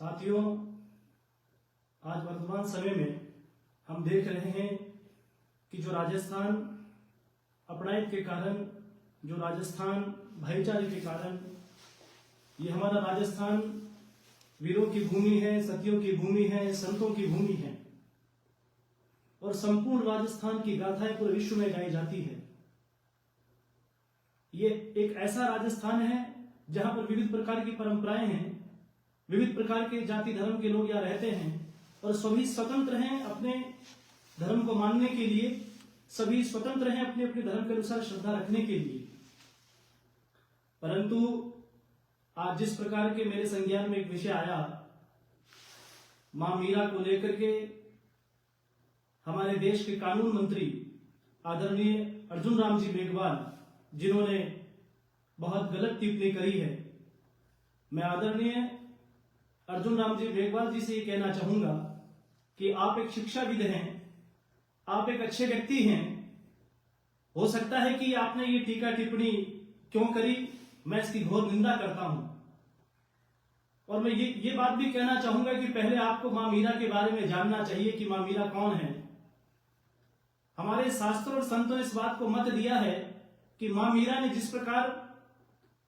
साथियों, आज वर्तमान समय में हम देख रहे हैं कि जो राजस्थान अपनायत के कारण, जो राजस्थान भाईचारे के कारण, ये हमारा राजस्थान वीरों की भूमि है, सतियों की भूमि है, संतों की भूमि है और संपूर्ण राजस्थान की गाथाएं पूरे विश्व में गाई जाती है। ये एक ऐसा राजस्थान है जहां पर विविध प्रकार की परंपराएं हैं, विविध प्रकार के जाति धर्म के लोग यहाँ रहते हैं और सभी स्वतंत्र हैं अपने धर्म को मानने के लिए, सभी स्वतंत्र हैं अपने अपने धर्म के अनुसार श्रद्धा रखने के लिए। परंतु आज जिस प्रकार के मेरे संज्ञान में एक विषय आया, मां मीरा को लेकर के हमारे देश के कानून मंत्री आदरणीय अर्जुन राम जी मेघवाल, जिन्होंने बहुत गलत टिप्पणी करी है, मैं आदरणीय अर्जुन राम जी मेघवाल जी से ये कहना चाहूंगा कि आप एक शिक्षाविद हैं, आप एक अच्छे व्यक्ति हैं। हो सकता है कि आपने ये टीका टिप्पणी क्यों करी, मैं इसकी घोर निंदा करता हूं। और मैं ये बात भी कहना चाहूंगा कि पहले आपको मां मीरा के बारे में जानना चाहिए कि मां मीरा कौन है। हमारे शास्त्रों और संतों ने इस बात को मत दिया है कि मां मीरा ने जिस प्रकार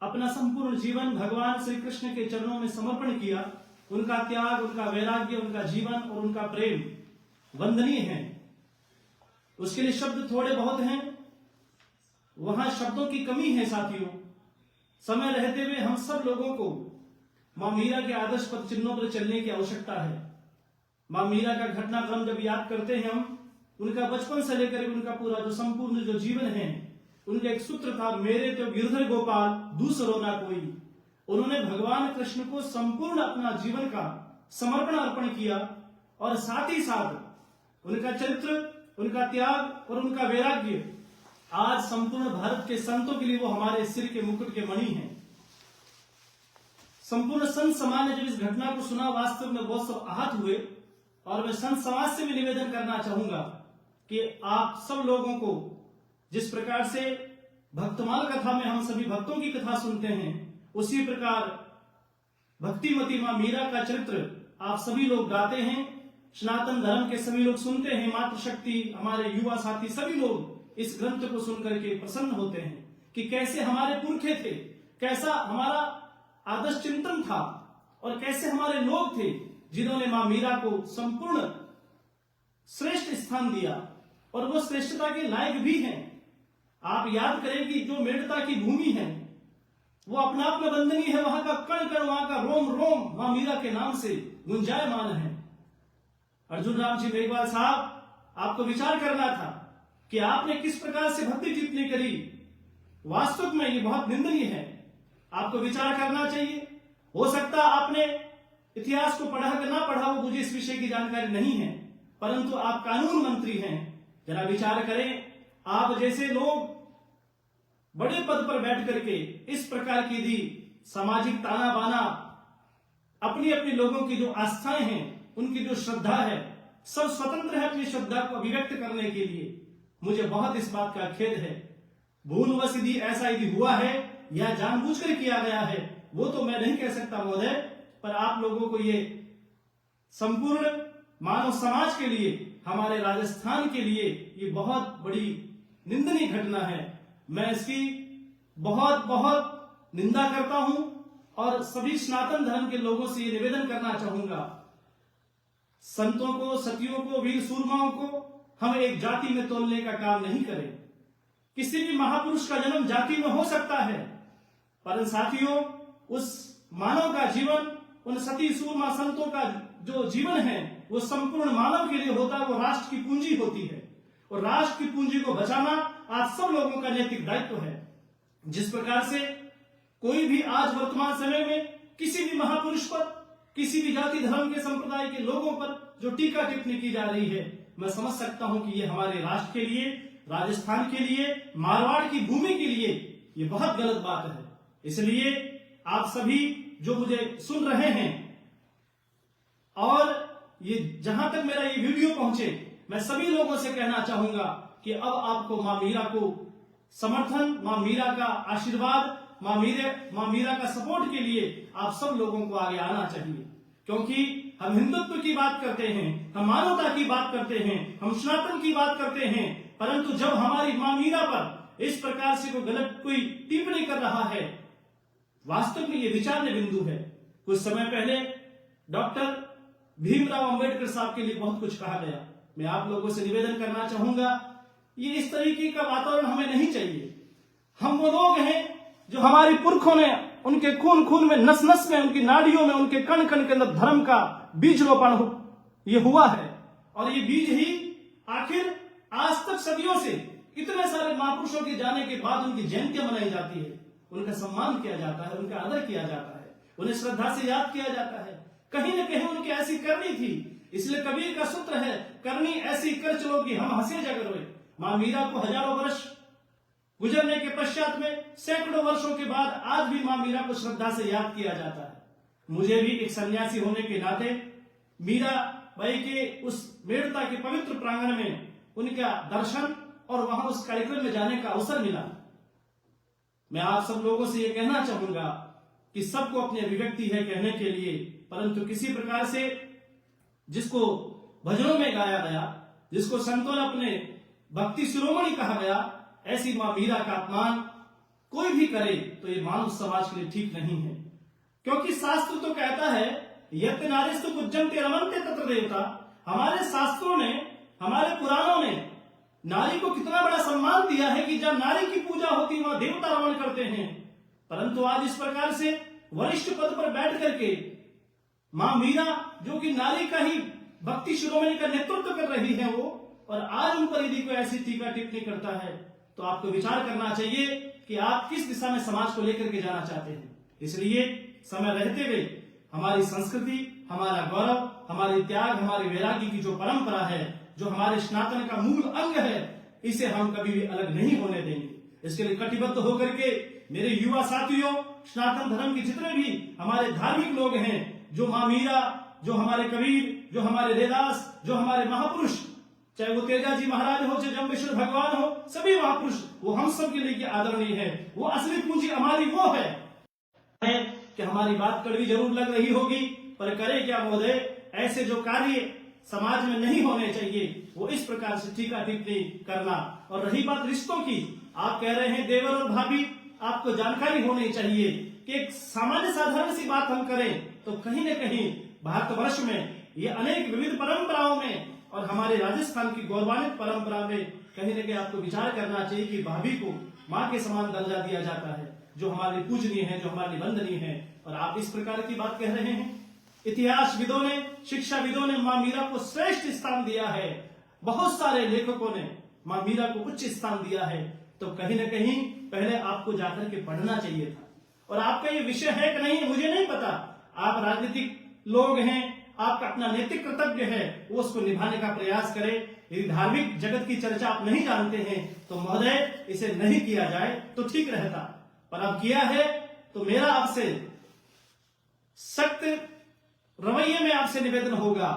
अपना संपूर्ण जीवन भगवान श्री कृष्ण के चरणों में समर्पण किया, उनका त्याग, उनका वैराग्य, उनका जीवन और उनका प्रेम वंदनीय है। उसके लिए शब्द थोड़े बहुत हैं, वहां शब्दों की कमी है। साथियों, समय रहते हुए हम सब लोगों को मां मीरा के आदर्श पथ चिन्हों पर चलने की आवश्यकता है। मां मीरा का घटनाक्रम जब याद करते हैं हम, उनका बचपन से लेकर उनका पूरा जो संपूर्ण जो जीवन है, उनका एक सूत्र था, मेरे तो गिरधर गोपाल दूसरो ना कोई। उन्होंने भगवान कृष्ण को संपूर्ण अपना जीवन का समर्पण अर्पण किया और साथ ही साथ उनका चरित्र, उनका त्याग और उनका वैराग्य आज संपूर्ण भारत के संतों के लिए वो हमारे सिर के मुकुट के मणि हैं। संपूर्ण संत समाज ने जब इस घटना को सुना, वास्तव में बहुत सब आहत हुए और मैं संत समाज से भी निवेदन करना चाहूंगा कि आप सब लोगों को जिस प्रकार से भक्तमाल कथा में हम सभी भक्तों की कथा सुनते हैं, उसी प्रकार भक्तिमती मां मीरा का चरित्र आप सभी लोग गाते हैं, सनातन धर्म के सभी लोग सुनते हैं, मातृशक्ति, हमारे युवा साथी सभी लोग इस ग्रंथ को सुनकर के प्रसन्न होते हैं कि कैसे हमारे पुरखे थे, कैसा हमारा आदर्श चिंतन था और कैसे हमारे लोग थे जिन्होंने मां मीरा को संपूर्ण श्रेष्ठ स्थान दिया और वो श्रेष्ठता के लायक भी हैं। आप याद करें कि जो मेड़ता की भूमि है वो अपना आप में वंदनीय है, वहां का कण कण, वहां का रोम रोम मां मीरा के नाम से गुंजायमान है। अर्जुन राम जी मेघवाल साहब, आपको विचार करना था कि आपने किस प्रकार से भक्ति टिप्पणी करी। वास्तव में ये बहुत निंदनीय है, आपको विचार करना चाहिए। हो सकता आपने इतिहास को पढ़ा कि ना पढ़ा, वो मुझे इस विषय की जानकारी नहीं है, परंतु आप कानून मंत्री हैं, जरा विचार करें। आप जैसे लोग बड़े पद पर बैठ करके इस प्रकार की दी सामाजिक ताना बाना, अपनी अपनी लोगों की जो आस्थाएं हैं, उनकी जो श्रद्धा है, सब स्वतंत्र है अपनी श्रद्धा को अभिव्यक्त करने के लिए। मुझे बहुत इस बात का खेद है। भूलवश यदि ऐसा यदि हुआ है या जानबूझकर किया गया है, वो तो मैं नहीं कह सकता महोदय, पर आप लोगों को ये संपूर्ण मानव समाज के लिए, हमारे राजस्थान के लिए ये बहुत बड़ी निंदनीय घटना है। मैं इसकी बहुत बहुत निंदा करता हूं और सभी सनातन धर्म के लोगों से ये निवेदन करना चाहूंगा, संतों को, सतियों को, वीर सूरमाओं को हम एक जाति में तोलने का काम नहीं करें। किसी भी महापुरुष का जन्म जाति में हो सकता है, पर साथियों, उस मानव का जीवन, उन सती सूरमा संतों का जो जीवन है, वो संपूर्ण मानव के लिए होता है, वो राष्ट्र की पूंजी होती है और राष्ट्र की पूंजी को बचाना आज सब लोगों का नैतिक दायित्व है। जिस प्रकार से कोई भी आज वर्तमान समय में किसी भी महापुरुष पर, किसी भी जाति धर्म के संप्रदाय के लोगों पर जो टीका टिप्पणी की जा रही है, मैं समझ सकता हूं कि ये हमारे राष्ट्र के लिए, राजस्थान के लिए, मारवाड़ की भूमि के लिए ये बहुत गलत बात है। इसलिए आप सभी जो मुझे सुन रहे हैं और ये जहां तक मेरा ये वीडियो पहुंचे, मैं सभी लोगों से कहना चाहूंगा कि अब आपको मां मीरा को समर्थन, मां मीरा का आशीर्वाद, मां मीरा का सपोर्ट के लिए आप सब लोगों को आगे आना चाहिए। क्योंकि हम हिंदुत्व की बात करते हैं, हम मानवता की बात करते हैं, हम सनातन की बात करते हैं, परंतु जब हमारी मां मीरा पर इस प्रकार से कोई टिप्पणी कर रहा है, वास्तव में ये विचारने बिंदु है। कुछ समय पहले डॉक्टर भीमराव अंबेडकर साहब के लिए बहुत कुछ कहा गया। मैं आप लोगों से निवेदन करना चाहूंगा, ये इस तरीके का वातावरण हमें नहीं चाहिए। हम वो लोग हैं जो हमारे पुरखों ने, उनके खून में, नस नस में, उनकी नाड़ियों में, उनके कण कण के अंदर धर्म का बीज रोपण ये हुआ है। और ये बीज ही आखिर आज तक सदियों से इतने सारे महापुरुषों के जाने के बाद उनकी जयंतियां मनाई जाती है, उनका सम्मान किया जाता है, उनका आदर किया जाता है, उन्हें श्रद्धा से याद किया जाता है। कहीं न कहीं उनकी ऐसी करनी थी, इसलिए कबीर का सूत्र है, करनी ऐसी कर चलो कि हम हंसे जग रोए। मां मीरा को हजारों वर्ष गुजरने के पश्चात में, सैकड़ों वर्षों के बाद आज भी मां मीरा को श्रद्धा से याद किया जाता है। मुझे भी एक सन्यासी होने के नाते मीरा बाई के उस मेड़ता के पवित्र प्रांगण में उनका दर्शन और वहां उस कार्यक्रम में जाने का अवसर मिला। मैं आप सब लोगों से यह कहना चाहूंगा कि सबको अपनी अभिव्यक्ति है कहने के लिए, परंतु किसी प्रकार से जिसको भजनों में गाया गया, जिसको संतों ने अपने भक्ति शिरोमणि कहा गया, ऐसी मां मीरा का अपमान कोई भी करे तो ये मानव समाज के लिए ठीक नहीं है। क्योंकि शास्त्र तो कहता है यत नारीस्तु पूज्यन्ते रमन्ते तत्र देवता। हमारे शास्त्रों ने, हमारे पुराणों ने नारी को कितना बड़ा सम्मान दिया है कि जब नारी की पूजा होती वहां देवता रमण करते हैं। परंतु आज इस प्रकार से वरिष्ठ पद पर बैठ करके मां मीरा, जो कि नारी का ही भक्ति शिरोमणि का नेतृत्व कर रही है वो, और आज उन पर यदि कोई ऐसी टीका टिप्पणी करता है तो आपको विचार करना चाहिए कि आप किस दिशा में समाज को लेकर के जाना चाहते हैं। इसलिए समय रहते हुए हमारी संस्कृति, हमारा गौरव, हमारी त्याग, हमारी वैराग्य की जो परंपरा है, जो हमारे सनातन का मूल अंग है, इसे हम कभी भी अलग नहीं होने देंगे। इसके लिए कटिबद्ध होकर के मेरे युवा साथियों, सनातन धर्म के जितने भी हमारे धार्मिक लोग हैं, जो मां मीरा, जो हमारे कबीर, जो हमारे रैदास, जो हमारे महापुरुष, चाहे वो तेजाजी महाराज हो, चाहे जम्बेश्वर भगवान हो, सभी महापुरुष वो हम सब के लिए आदरणीय है। वो असली पूंजी हमारी वो है कि हमारी बात कड़वी जरूर लग रही होगी, पर करे क्या महोदय, ऐसे जो कार्य समाज में नहीं होने चाहिए वो इस प्रकार से टीका टिप्पणी करना। और रही बात रिश्तों की, आप कह रहे हैं देवर और भाभी, आपको जानकारी होनी चाहिए कि एक सामान्य साधारण सी बात हम करें तो कहीं न कहीं भारतवर्ष में ये अनेक विविध परंपराओं में और हमारे राजस्थान की गौरवान्वित परंपरा में कहीं न कहीं आपको विचार करना चाहिए कि भाभी को मां के समान दर्जा दिया जाता है, जो हमारे पूजनीय है, जो हमारी वंदनीय है। और आप इस प्रकार की बात कह रहे हैं। इतिहासविदों ने, शिक्षाविदों ने मां मीरा को श्रेष्ठ स्थान दिया है, बहुत सारे लेखकों ने मां मीरा को उच्च स्थान दिया है। तो कहीं न कहीं पहले आपको जाकर के पढ़ना चाहिए था। और आपका ये विषय है कि नहीं मुझे नहीं पता, आप राजनीतिक लोग हैं, आपका अपना नैतिक कर्तव्य है, वो उसको निभाने का प्रयास करें। यदि धार्मिक जगत की चर्चा आप नहीं जानते हैं तो महोदय इसे नहीं किया जाए तो ठीक रहता, पर अब किया है तो मेरा आपसे सख्त रवैये में आपसे निवेदन होगा।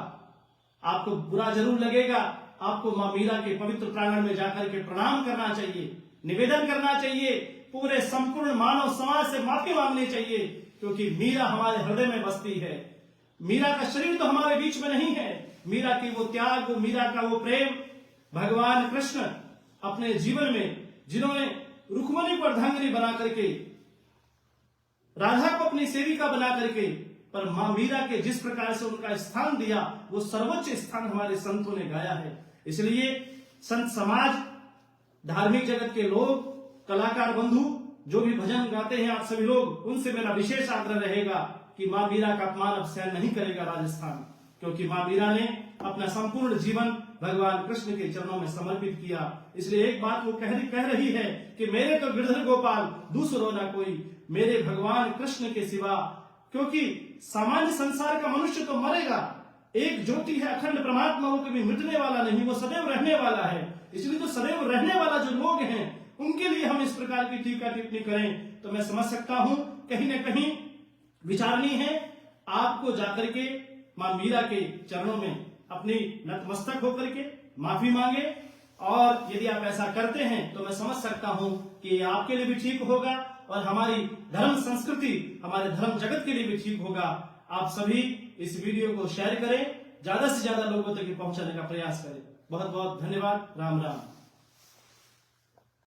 आपको बुरा जरूर लगेगा, आपको मां मीरा के पवित्र प्रांगण में जाकर के प्रणाम करना चाहिए, निवेदन करना चाहिए, पूरे संपूर्ण मानव समाज से माफी मांगनी चाहिए, क्योंकि मीरा हमारे हृदय में बसती है। मीरा का शरीर तो हमारे बीच में नहीं है, मीरा की वो त्याग, वो मीरा का वो प्रेम, भगवान कृष्ण अपने जीवन में जिन्होंने रुक्मणी को अर्धांगिनी बना करके, राधा को अपनी सेविका बना करके, पर मां मीरा के जिस प्रकार से उनका स्थान दिया, वो सर्वोच्च स्थान हमारे संतों ने गाया है। इसलिए संत समाज, धार्मिक जगत के लोग, कलाकार बंधु जो भी भजन गाते हैं, आप सभी लोग, उनसे मेरा विशेष आग्रह रहेगा कि मां मीरा का अपमान अब सहन नहीं करेगा राजस्थान, क्योंकि मां मीरा ने अपना संपूर्ण जीवन भगवान कृष्ण के चरणों में समर्पित किया। इसलिए एक बात वो कह रही है कि मेरे तो गिरधर गोपाल दूसरो ना कोई, मेरे भगवान कृष्ण के सिवा। क्योंकि सामान्य संसार का मनुष्य तो मरेगा, एक ज्योति है अखंड परमात्मा, वो कभी मिटने वाला नहीं, वो सदैव रहने वाला है। इसलिए तो सदैव रहने वाला जो लोग हैं उनके लिए हम इस प्रकार की टीका टिप्पणी करें तो मैं समझ सकता हूं कहीं न कहीं विचारनीय है। आपको जाकर के मां मीरा के चरणों में अपनी नतमस्तक होकर के माफी मांगे, और यदि आप ऐसा करते हैं तो मैं समझ सकता हूं कि आपके लिए भी ठीक होगा और हमारी धर्म संस्कृति, हमारे धर्म जगत के लिए भी ठीक होगा। आप सभी इस वीडियो को शेयर करें, ज्यादा से ज्यादा लोगों तक पहुंचाने का प्रयास करें। बहुत बहुत धन्यवाद। राम राम।